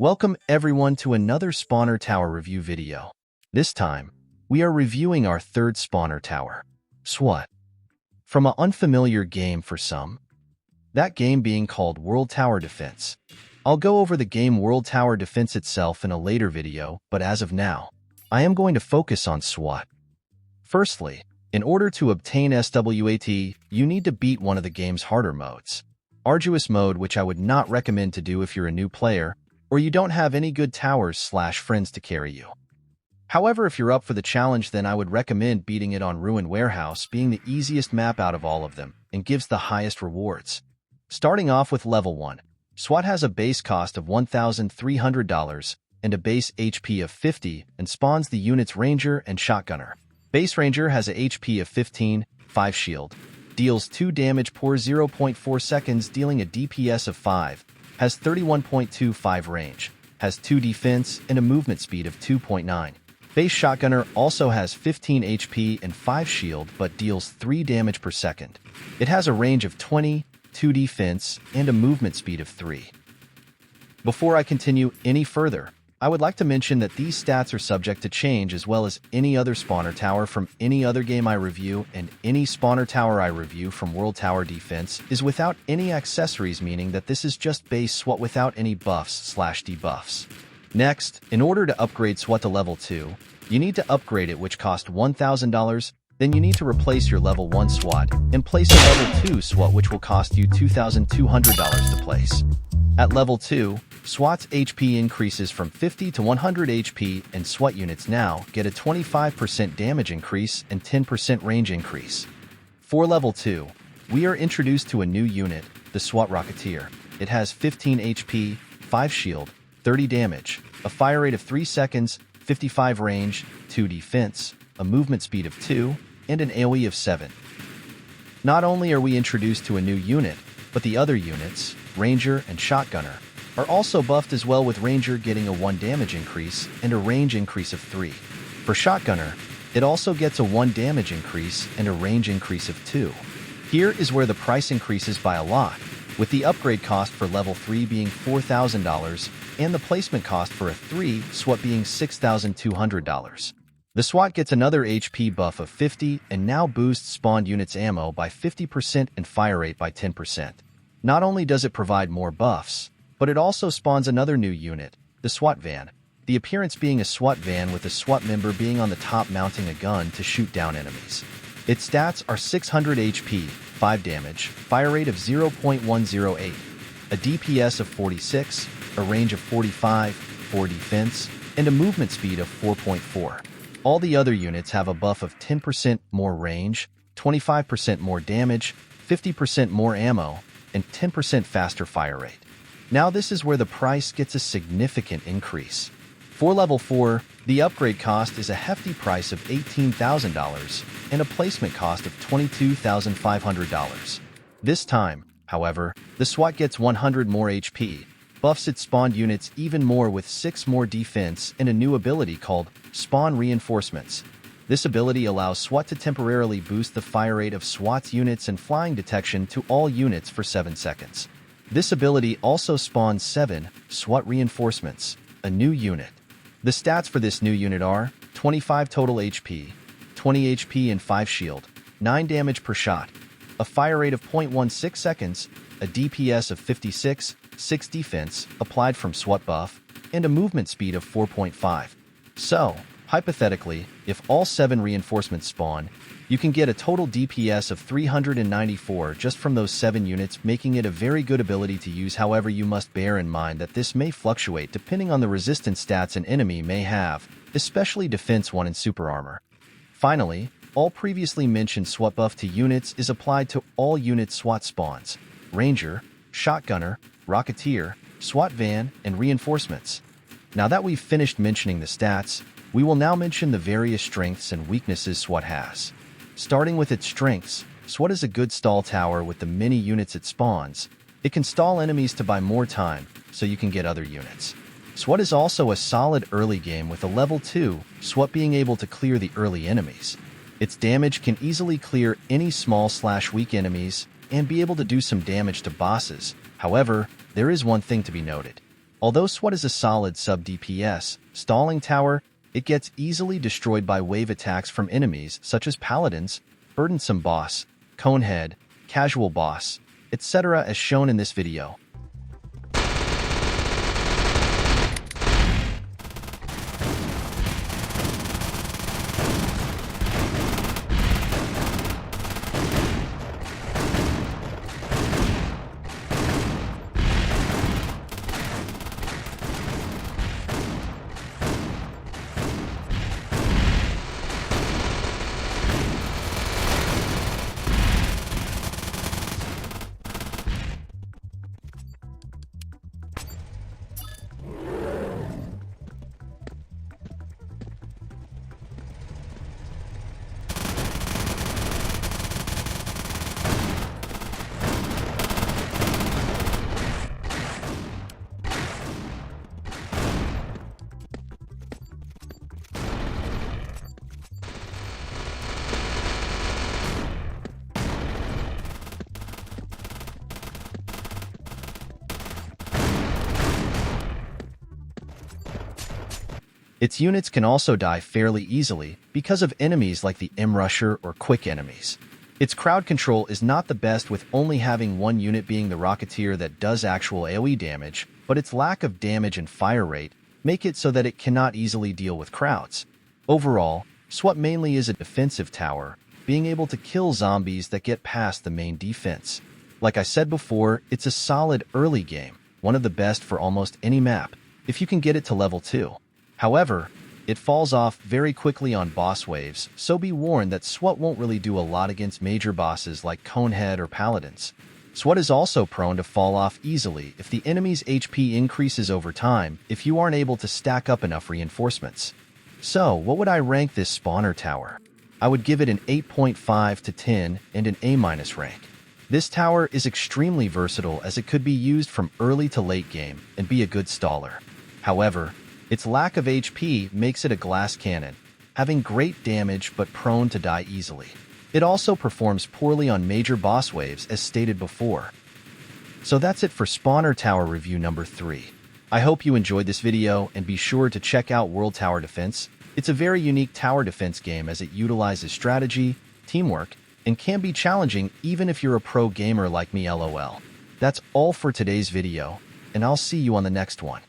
Welcome everyone to another spawner tower review video. This time, we are reviewing our third spawner tower, SWAT. From an unfamiliar game for some, that game being called World Tower Defense. I'll go over the game World Tower Defense itself in a later video, but as of now, I am going to focus on SWAT. Firstly, in order to obtain S.W.A.T, you need to beat one of the game's harder modes. Arduous mode, which I would not recommend to do if you're a new player, or you don't have any good towers/friends to carry you. However, if you're up for the challenge, then I would recommend beating it on Ruined Warehouse, being the easiest map out of all of them, and gives the highest rewards. Starting off with Level 1, SWAT has a base cost of $1,300 and a base HP of 50 and spawns the units Ranger and Shotgunner. Base Ranger has a HP of 15, 5 shield, deals 2 damage per 0.4 seconds, dealing a DPS of 5, has 31.25 range, has 2 defense, and a movement speed of 2.9. Base Shotgunner also has 15 HP and 5 shield, but deals 3 damage per second. It has a range of 20, 2 defense, and a movement speed of 3. Before I continue any further, I would like to mention that these stats are subject to change, as well as any other spawner tower from any other game I review, and any spawner tower I review from World Tower Defense is without any accessories, meaning that this is just base SWAT without any buffs/debuffs. Next, in order to upgrade SWAT to level 2, you need to upgrade it, which costs $1,000. Then you need to replace your level 1 SWAT and place a level 2 SWAT, which will cost you $2,200 to place. At level 2, SWAT's HP increases from 50 to 100 HP, and SWAT units now get a 25% damage increase and 10% range increase. For level 2, we are introduced to a new unit, the SWAT Rocketeer. It has 15 HP, 5 shield, 30 damage, a fire rate of 3 seconds, 55 range, 2 defense, a movement speed of 2, and an AoE of 7. Not only are we introduced to a new unit, but the other units, Ranger and Shotgunner, are also buffed as well, with Ranger getting a 1 damage increase and a range increase of 3. For Shotgunner, it also gets a 1 damage increase and a range increase of 2. Here is where the price increases by a lot, with the upgrade cost for level 3 being $4,000 and the placement cost for a 3 SWAT being $6,200. The SWAT gets another HP buff of 50 and now boosts spawned units' ammo by 50% and fire rate by 10%. Not only does it provide more buffs, but it also spawns another new unit, the SWAT van, the appearance being a SWAT van with a SWAT member being on the top mounting a gun to shoot down enemies. Its stats are 600 HP, 5 damage, fire rate of 0.108, a DPS of 46, a range of 45, 4 defense, and a movement speed of 4.4. All the other units have a buff of 10% more range, 25% more damage, 50% more ammo, and 10% faster fire rate. Now this is where the price gets a significant increase. For level 4, the upgrade cost is a hefty price of $18,000 and a placement cost of $22,500. This time, however, the SWAT gets 100 more HP, buffs its spawned units even more with 6 more defense and a new ability called Spawn Reinforcements. This ability allows SWAT to temporarily boost the fire rate of SWAT's units and flying detection to all units for 7 seconds. This ability also spawns 7 SWAT Reinforcements, a new unit. The stats for this new unit are 25 total HP, 20 HP and 5 shield, 9 damage per shot, a fire rate of 0.16 seconds, a DPS of 56, 6 defense applied from SWAT buff, and a movement speed of 4.5. So, hypothetically, if all 7 reinforcements spawn, you can get a total DPS of 394 just from those 7 units, making it a very good ability to use. However, you must bear in mind that this may fluctuate depending on the resistance stats an enemy may have, especially Defense 1 and Super Armor. Finally, all previously mentioned SWAT buff to units is applied to all unit SWAT spawns, Ranger, Shotgunner, Rocketeer, SWAT van, and reinforcements. Now that we've finished mentioning the stats, we will now mention the various strengths and weaknesses SWAT has. Starting with its strengths, SWAT is a good stall tower with the many units it spawns. It can stall enemies to buy more time, so you can get other units. SWAT is also a solid early game with a level 2, SWAT being able to clear the early enemies. Its damage can easily clear any small/weak enemies and be able to do some damage to bosses. However, there is one thing to be noted. Although SWAT is a solid sub-DPS stalling tower, it gets easily destroyed by wave attacks from enemies such as paladins, burdensome boss, conehead, casual boss, etc. as shown in this video. Its units can also die fairly easily because of enemies like the M-Rusher or quick enemies. Its crowd control is not the best, with only having one unit being the Rocketeer that does actual AoE damage, but its lack of damage and fire rate make it so that it cannot easily deal with crowds. Overall, SWAT mainly is a defensive tower, being able to kill zombies that get past the main defense. Like I said before, it's a solid early game, one of the best for almost any map, if you can get it to level 2. However, it falls off very quickly on boss waves, so be warned that SWAT won't really do a lot against major bosses like Conehead or Paladins. SWAT is also prone to fall off easily if the enemy's HP increases over time if you aren't able to stack up enough reinforcements. So, what would I rank this spawner tower? I would give it an 8.5 to 10 and an A- rank. This tower is extremely versatile as it could be used from early to late game and be a good staller. However, its lack of HP makes it a glass cannon, having great damage but prone to die easily. It also performs poorly on major boss waves as stated before. So that's it for Spawner Tower Review number 3. I hope you enjoyed this video and be sure to check out World Tower Defense. It's a very unique tower defense game as it utilizes strategy, teamwork, and can be challenging even if you're a pro gamer like me, lol. That's all for today's video, and I'll see you on the next one.